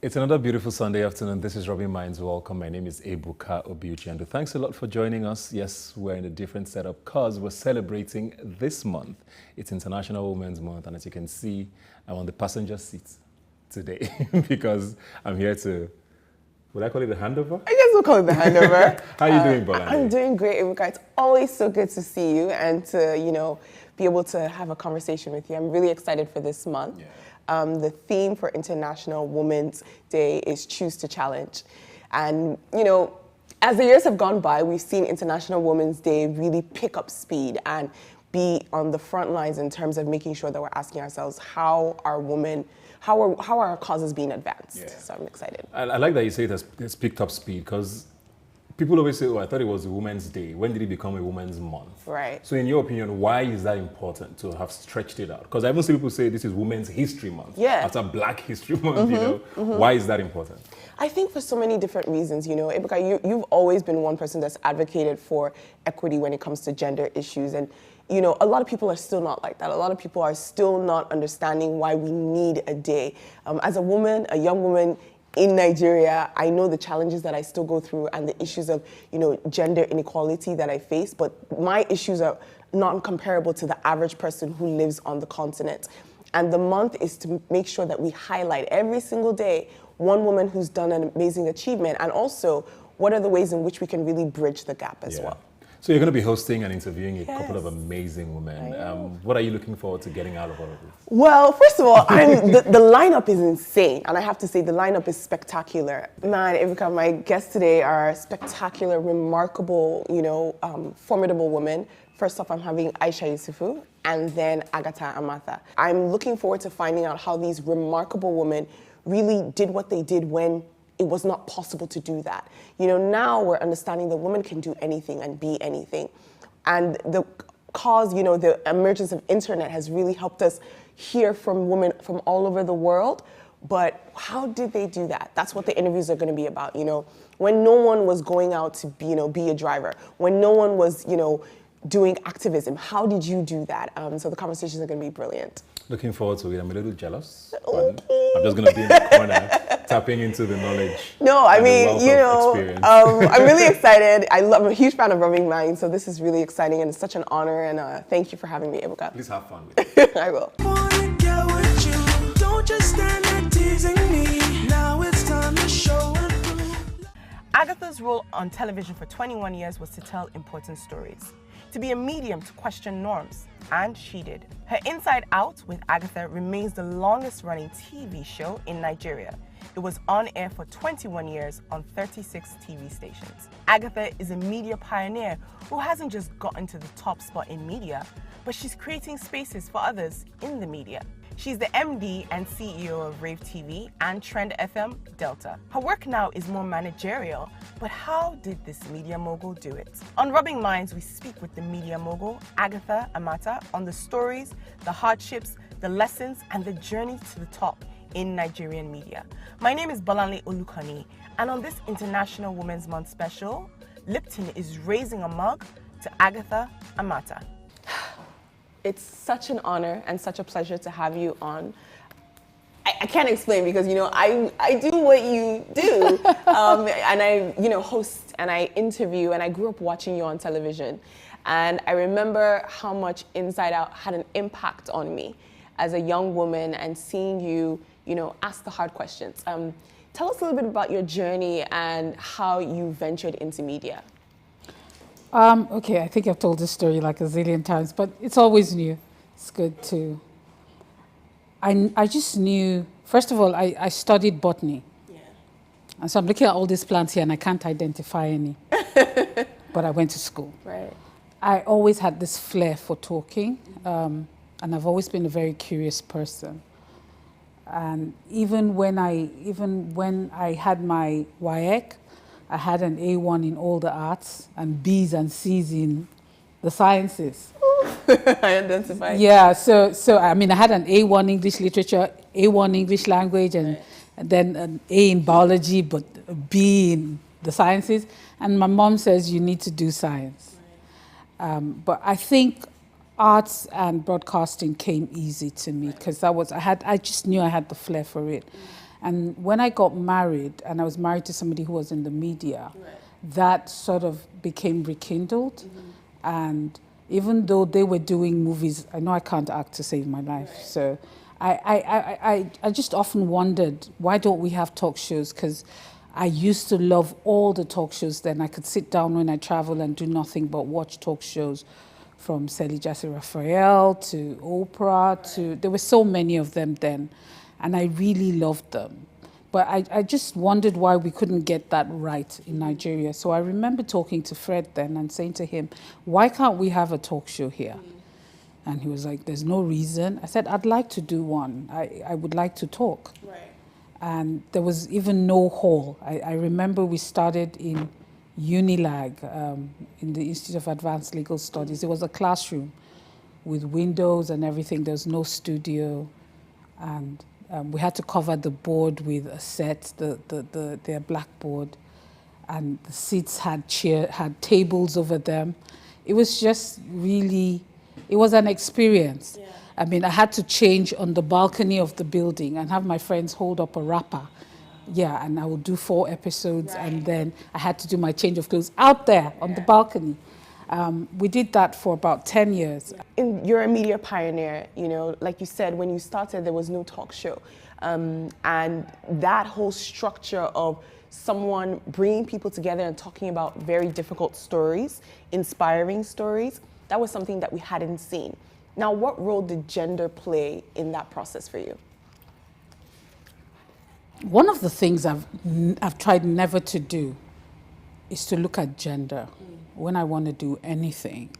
It's another beautiful Sunday afternoon. This is Rubbing Minds. Welcome. My name is Ebuka Obiuchendu. Thanks a lot for joining us. Yes, we're in a different setup because we're celebrating this month. It's International Women's Month, and as you can see, I'm on the passenger seat today because I'm here to, would I call it the handover? I guess we'll call it the handover. How are you doing, Bola? I'm doing great, Ebuka. It's always so good to see you and to, be able to have a conversation with you. I'm really excited for this month. Yeah. The theme for International Women's Day is Choose to Challenge. And, as the years have gone by, we've seen International Women's Day really pick up speed and be on the front lines in terms of making sure that we're asking ourselves how are our causes being advanced? Yeah. So I'm excited. I like that you say it has picked up speed because people always say, oh, I thought it was a Women's Day. When did it become a Women's Month? Right. So in your opinion, why is that important to have stretched it out? Because I even see people say this is Women's History Month. Yeah. After Black History Month, Why is that important? I think for so many different reasons, Ebuka, you've always been one person that's advocated for equity when it comes to gender issues. And, a lot of people are still not like that. A lot of people are still not understanding why we need a day. As a woman, a young woman, in Nigeria, I know the challenges that I still go through and the issues of, gender inequality that I face, but my issues are not comparable to the average person who lives on the continent. And the month is to make sure that we highlight every single day one woman who's done an amazing achievement, and also what are the ways in which we can really bridge the gap as well. So you're going to be hosting and interviewing a couple of amazing women. What are you looking forward to getting out of all of this? Well, first of all, the lineup is insane. And I have to say the lineup is spectacular. Man, Ebuka, my guests today are spectacular, remarkable, formidable women. First off, I'm having Aisha Yusufu and then Agatha Amatha. I'm looking forward to finding out how these remarkable women really did what they did when it was not possible to do that. Now we're understanding that women can do anything and be anything. And the cause, the emergence of internet has really helped us hear from women from all over the world. But how did they do that? That's what the interviews are going to be about. When no one was going out to be a driver, when no one was, doing activism, how did you do that? So the conversations are going to be brilliant. Looking forward to it. I'm a little jealous, but I'm just going to be in the corner tapping into the knowledge. No, I mean, I'm really excited. I'm a huge fan of Rubbing Minds, so this is really exciting and it's such an honor, and thank you for having me, Ebuka. Please have fun with it. I will. Agatha's role on television for 21 years was to tell important stories, to be a medium to question norms, and she did. Her Inside Out with Agatha remains the longest-running TV show in Nigeria. It was on air for 21 years on 36 TV stations. Agatha is a media pioneer who hasn't just gotten to the top spot in media, but she's creating spaces for others in the media. She's the MD and CEO of Rave TV and Trend FM Delta. Her work now is more managerial, but how did this media mogul do it? On Rubbing Minds, we speak with the media mogul, Agatha Amatha, on the stories, the hardships, the lessons, and the journey to the top in Nigerian media. My name is Bolanle Olukani, and on this International Women's Month special, Lipton is raising a mug to Agatha Amatha. It's such an honor and such a pleasure to have you on. I can't explain because, I do what you do. And I, host and I interview, and I grew up watching you on television. And I remember how much Inside Out had an impact on me as a young woman, and seeing you, ask the hard questions. Tell us a little bit about your journey and how you ventured into media. Okay, I think I've told this story like a zillion times, but it's always new. It's good to... I just knew, first of all, I studied botany. Yeah. And so I'm looking at all these plants here and I can't identify any. But I went to school. Right. I always had this flair for talking, and I've always been a very curious person. And even when I had my WAEC, I had an A1 in all the arts and B's and C's in the sciences. I identify. Yeah, so I mean, I had an A1 English literature, A1 English language, and then an A in biology, but a B in the sciences. And my mom says, you need to do science. But I think arts and broadcasting came easy to me because I just knew I had the flair for it. And when I got married, and I was married to somebody who was in the media, that sort of became rekindled. And even though they were doing movies, I know I can't act to save my life. So I just often wondered, why don't we have talk shows? Because I used to love all the talk shows then. I could sit down when I travel and do nothing but watch talk shows, from Sally Jesse Raphael to Oprah to, there were so many of them then. And I really loved them. But I just wondered why we couldn't get that right in Nigeria. So I remember talking to Fred then and saying to him, why can't we have a talk show here? And he was like, there's no reason. I said, I'd like to do one. I would like to talk. Right. And there was even no hall. I remember we started in Unilag, in the Institute of Advanced Legal Studies. It was a classroom with windows and everything. There was no studio. And we had to cover the board with a set, their blackboard. And the seats had tables over them. It was just really, it was an experience. Yeah. I mean, I had to change on the balcony of the building and have my friends hold up a wrapper. Yeah, and I would do 4 episodes, and then I had to do my change of clothes out there on the balcony. We did that for about 10 years. You're a media pioneer, you know, like you said, when you started, there was no talk show. And that whole structure of someone bringing people together and talking about very difficult stories, inspiring stories, that was something that we hadn't seen. Now, what role did gender play in that process for you? One of the things I've tried never to do is to look at gender when I want to do anything.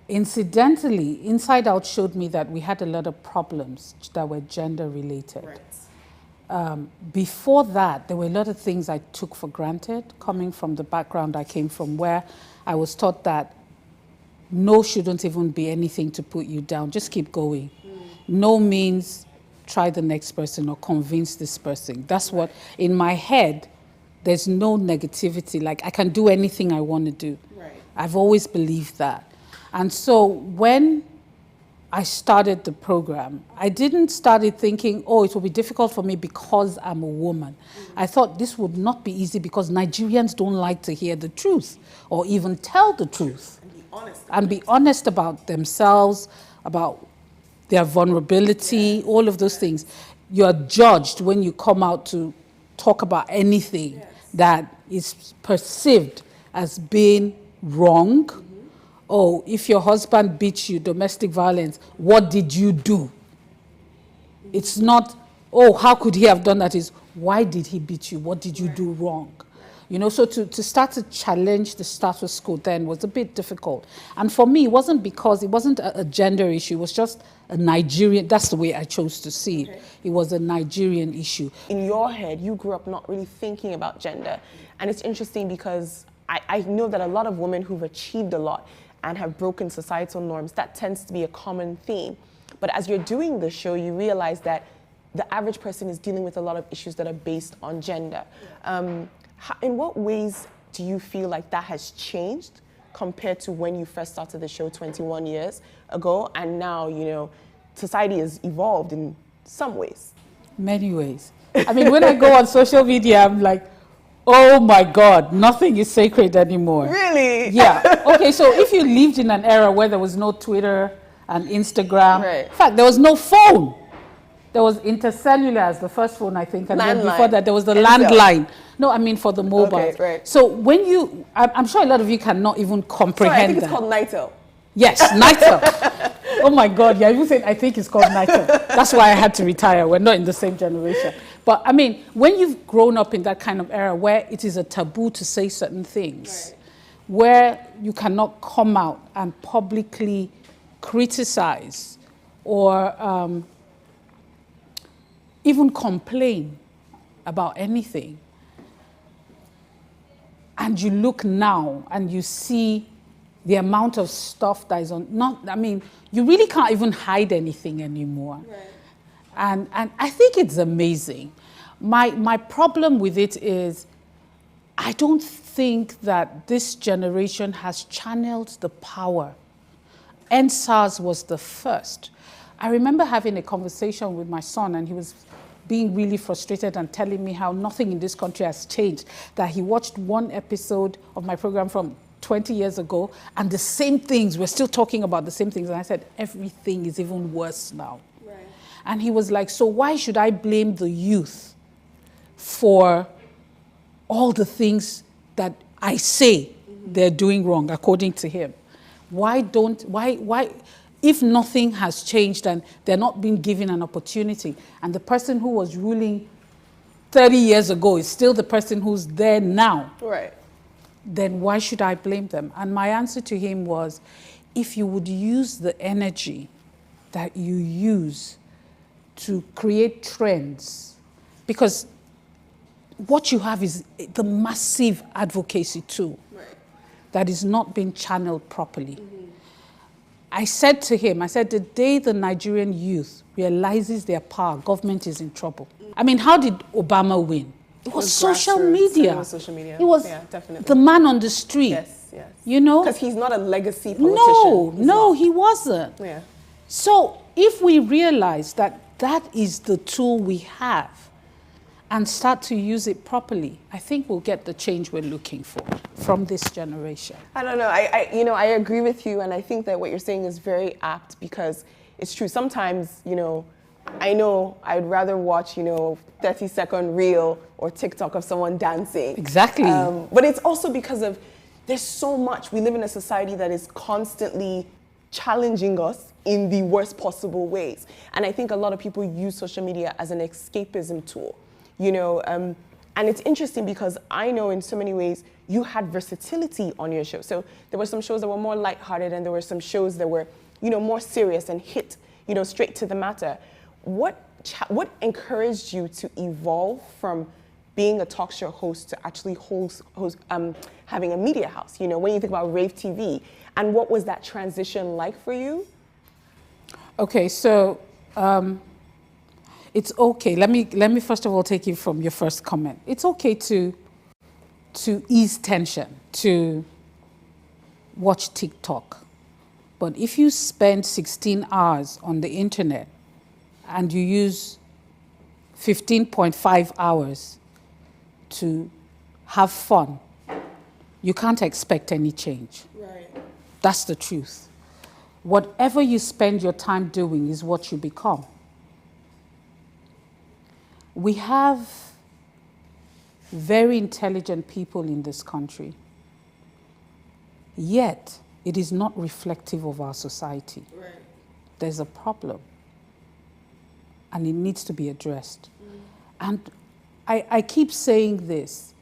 Incidentally, Inside Out showed me that we had a lot of problems that were gender related. Right. Before that, there were a lot of things I took for granted, coming from the background I came from, where I was taught that no shouldn't even be anything to put you down. Just keep going. No means try the next person or convince this person. That's what, in my head, there's no negativity. Like, I can do anything I want to do. Right. I've always believed that. And so when I started the program, I didn't start it thinking, oh, it will be difficult for me because I'm a woman. I thought this would not be easy because Nigerians don't like to hear the truth or even tell the truth. And be honest about themselves, about their vulnerability, all of those things. You're judged when you come out to talk about anything that is perceived as being wrong. Oh, if your husband beats you, domestic violence, what did you do? It's not, oh, how could he have done that? It's, why did he beat you? What did you do wrong? You know, so to start to challenge the status quo then was a bit difficult. And for me, it wasn't because it wasn't a gender issue. It was just a Nigerian, that's the way I chose to see it. Okay. It was a Nigerian issue. In your head, you grew up not really thinking about gender. And it's interesting because I know that a lot of women who've achieved a lot and have broken societal norms, that tends to be a common theme. But as you're doing the show, you realize that the average person is dealing with a lot of issues that are based on gender. In what ways do you feel like that has changed compared to when you first started the show 21 years ago? And now, you know, society has evolved in some ways. Many ways. I mean, when I go on social media, I'm like, oh my God, nothing is sacred anymore. Really? Yeah. Okay, so if you lived in an era where there was no Twitter and Instagram, right. In fact, there was no phone. There was Intercellular as the first phone, I think, and then before that there was the landline. No, I mean for the mobile. Okay, right. So when you, I'm sure a lot of you cannot even comprehend I think that. It's called Nitel. Yes, Nitel. Oh my God, yeah, you said I think it's called Nitel. That's why I had to retire. We're not in the same generation. But I mean, when you've grown up in that kind of era where it is a taboo to say certain things, right. Where you cannot come out and publicly criticize or even complain about anything. And you look now and you see the amount of stuff that is I mean, you really can't even hide anything anymore. Right. And I think it's amazing. My problem with it is I don't think that this generation has channeled the power. NSAS was the first. I remember having a conversation with my son, and he was being really frustrated and telling me how nothing in this country has changed, that he watched one episode of my program from 20 years ago and the same things, we're still talking about the same things. And I said, everything is even worse now. Right. And he was like, so why should I blame the youth for all the things that I say they're doing wrong, according to him? Why, if nothing has changed and they're not being given an opportunity, and the person who was ruling 30 years ago is still the person who's there now, right, then why should I blame them? And my answer to him was, if you would use the energy that you use to create trends, because what you have is the massive advocacy tool that is not being channeled properly. I said to him, I said, the day the Nigerian youth realizes their power, government is in trouble. I mean, how did Obama win? It was social media. It was social media. It was definitely the man on the street. Yes, yes. You know? Because he's not a legacy politician. No, he wasn't. Yeah. So if we realize that that is the tool we have and start to use it properly, I think we'll get the change we're looking for from this generation. I don't know. I agree with you, and I think that what you're saying is very apt, because it's true. Sometimes, I know I'd rather watch, 30-second reel or TikTok of someone dancing. Exactly. But it's also because of there's so much. We live in a society that is constantly challenging us in the worst possible ways. And I think a lot of people use social media as an escapism tool. And it's interesting because I know in so many ways you had versatility on your show. So there were some shows that were more lighthearted, and there were some shows that were, more serious and hit, straight to the matter. What encouraged you to evolve from being a talk show host to actually having a media house? When you think about Rave TV, and what was that transition like for you? Okay, so. It's okay. Let me first of all take you from your first comment. It's okay to ease tension, to watch TikTok. But if you spend 16 hours on the internet and you use 15.5 hours to have fun, you can't expect any change. Right. That's the truth. Whatever you spend your time doing is what you become. We have very intelligent people in this country, yet it is not reflective of our society. Right. There's a problem, and it needs to be addressed. And I keep saying this,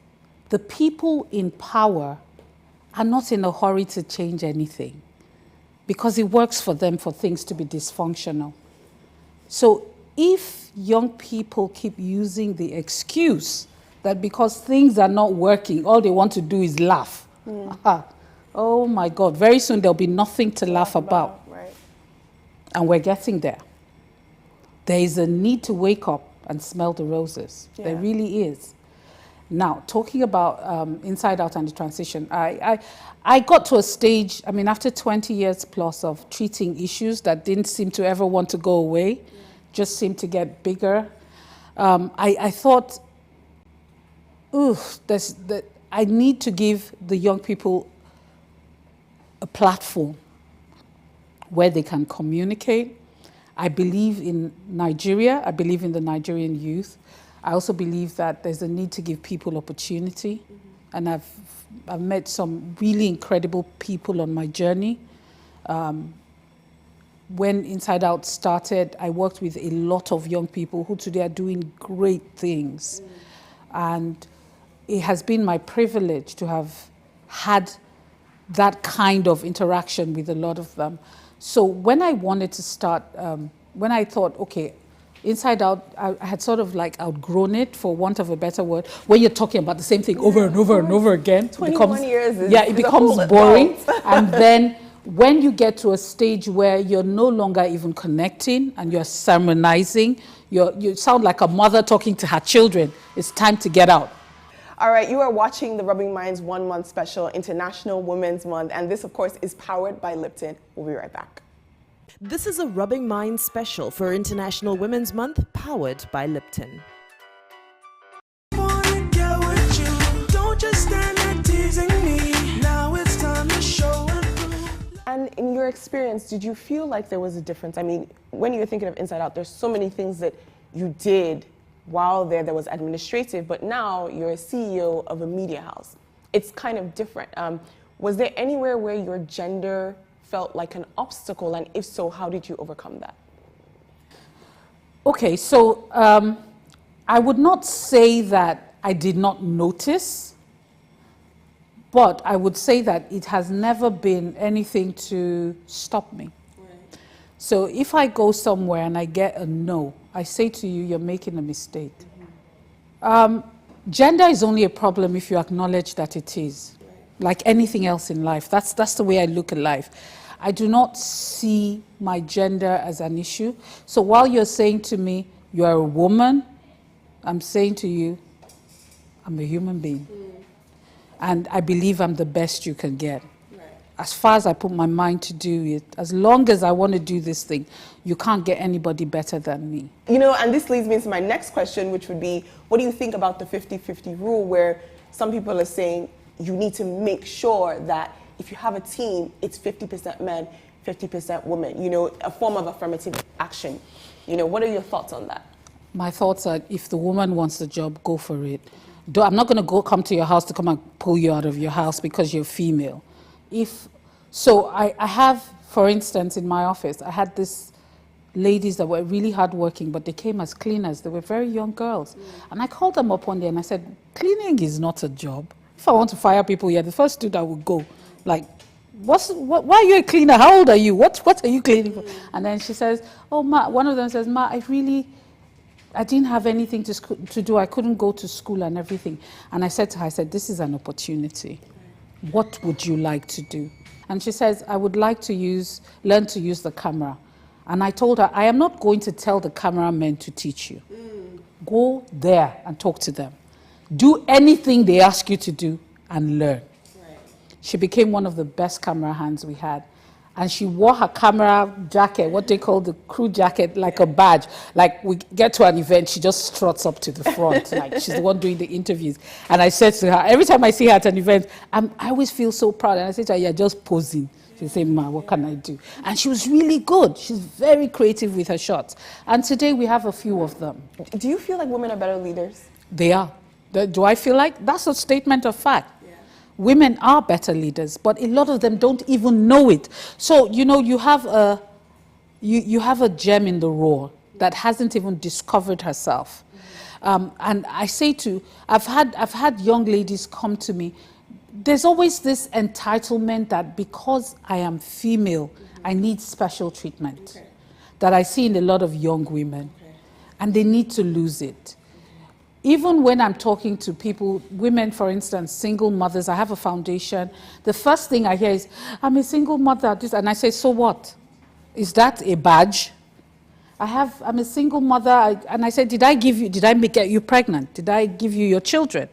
the people in power are not in a hurry to change anything because it works for them for things to be dysfunctional. So if young people keep using the excuse that because things are not working, all they want to do is laugh. Oh my God, very soon there'll be nothing to laugh about. Right. And we're getting there. There is a need to wake up and smell the roses. Yeah. There really is. Now, talking about Inside Out and the transition, I got to a stage, after 20 years plus of treating issues that didn't seem to ever want to go away, just seemed to get bigger. I thought, I need to give the young people a platform where they can communicate. I believe in Nigeria. I believe in the Nigerian youth. I also believe that there's a need to give people opportunity. And I've met some really incredible people on my journey. When Inside Out started, I worked with a lot of young people who today are doing great things. And it has been my privilege to have had that kind of interaction with a lot of them. So when I wanted to start, when I thought, okay, Inside Out, I had sort of like outgrown it, for want of a better word. When you're talking about the same thing over and over and over again, 21 years it becomes boring. And then when you get to a stage where you're no longer even connecting and you're sermonizing, you sound like a mother talking to her children. It's time to get out. All right, you are watching the Rubbing Minds 1 month special, International Women's Month, and this, of course, is powered by Lipton. We'll be right back. This is a Rubbing Minds special for International Women's Month, powered by Lipton. And in your experience, did you feel like there was a difference? I mean, when you're thinking of Inside Out, there's so many things that you did while there was administrative, but now you're a CEO of a media house. It's kind of different. Was there anywhere where your gender felt like an obstacle, and if so, how did you overcome that? Okay, so I would not say that I did not notice, but I would say that it has never been anything to stop me. Right. So if I go somewhere and I get a no, I say to you, you're making a mistake. Mm-hmm. Gender is only a problem if you acknowledge that it is. Right. Like anything else in life. That's the way I look at life. I do not see my gender as an issue. So while you're saying to me, you are a woman, I'm saying to you, I'm a human being. Mm. And I believe I'm the best you can get. Right. As far as I put my mind to do it, as long as I want to do this thing, you can't get anybody better than me. You know, and this leads me into my next question, which would be, what do you think about the 50-50 rule, where some people are saying you need to make sure that if you have a team, it's 50% men, 50% women, you know, a form of affirmative action. You know, what are your thoughts on that? My thoughts are, if the woman wants the job, go for it. I'm not going to come to your house to come and pull you out of your house because you're female. I have, for instance, in my office, I had these ladies that were really hardworking, but they came as cleaners. They were very young girls. And I called them up one day and I said, cleaning is not a job. If I want to fire people here, the first two that would go, like, why are you a cleaner? How old are you? What are you cleaning for? And then she says, oh, Ma, one of them says, Ma, I didn't have anything to do. I couldn't go to school and everything. And I said to her, this is an opportunity. What would you like to do? And she says, I would like to learn to use the camera. And I told her, I am not going to tell the cameramen to teach you. Go there and talk to them. Do anything they ask you to do and learn. Right. She became one of the best camera hands we had. And she wore her camera jacket, what they call the crew jacket, like a badge. Like we get to an event, she just struts up to the front, like she's the one doing the interviews. And I said to her, every time I see her at an event, I always feel so proud. And I said to her, you're just posing. She said, Ma, what can I do? And she was really good. She's very creative with her shots. And today we have a few of them. Do you feel like women are better leaders? They are. Do I feel like? That's a statement of fact. Women are better leaders, but a lot of them don't even know it. So, you know, you have a gem in the raw that hasn't even discovered herself. And I say I've had young ladies come to me. There's always this entitlement that because I am female, I need special treatment that I see in a lot of young women, and they need to lose it. Even when I'm talking to people, women, for instance, single mothers, I have a foundation, the first thing I hear is, I'm a single mother, and I say, so what? Is that a badge? I'm a single mother, and I said, did I get you pregnant? Did I give you your children?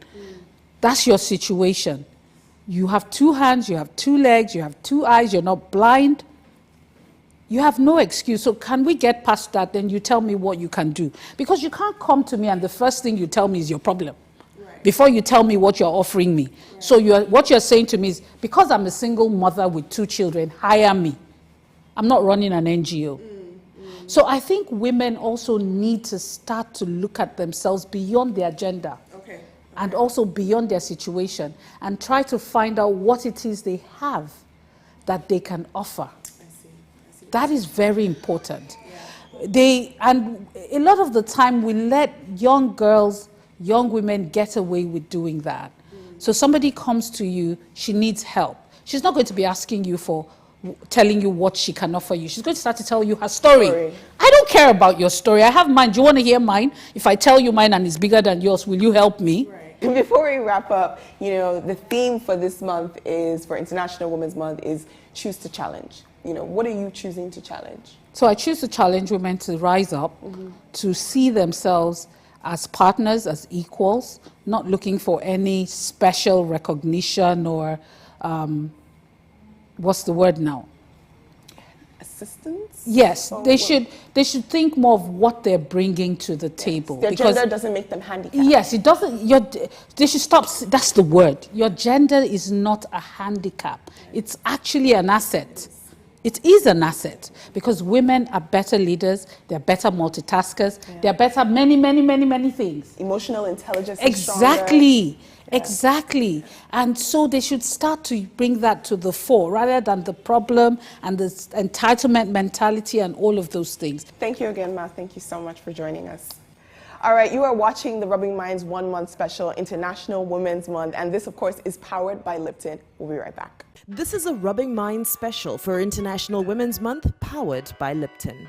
That's your situation. You have 2 hands, you have 2 legs, you have 2 eyes, you're not blind. You have no excuse. So can we get past that? Then you tell me what you can do. Because you can't come to me and the first thing you tell me is your problem. Right. Before you tell me what you're offering me. Right. So what you're saying to me is, because I'm a single mother with 2 children, hire me. I'm not running an NGO. So I think women also need to start to look at themselves beyond their gender. Okay. And also beyond their situation. And try to find out what it is they have that they can offer. That is very important. And a lot of the time we let young girls, young women get away with doing that. So somebody comes to you, she needs help. She's not going to be asking you telling you what she can offer you. She's going to start to tell you her story. I don't care about your story. I have mine. Do you want to hear mine? If I tell you mine and it's bigger than yours, will you help me? And before we wrap up, you know, the theme for this month for International Women's Month is choose to challenge. You know, what are you choosing to challenge? So I choose to challenge women to rise up, to see themselves as partners, as equals, not looking for any special recognition or, what's the word now? assistance? Yes, Or they what? should think more of what they're bringing to the table. Their because gender doesn't make them handicapped. yes, it doesn't. They should stop. That's the word. Your gender is not a handicap. It's actually an asset. It is an asset because women are better leaders. They're better multitaskers. They're better many things. Emotional intelligence is stronger. Exactly. Exactly. And so they should start to bring that to the fore rather than the problem and the entitlement mentality and all of those things. Thank you again, Ma. Thank you so much for joining us. All right, you are watching the Rubbing Minds 1 month special, International Women's Month, and this, of course, is powered by Lipton. We'll be right back. This is a Rubbing Minds special for International Women's Month, powered by Lipton.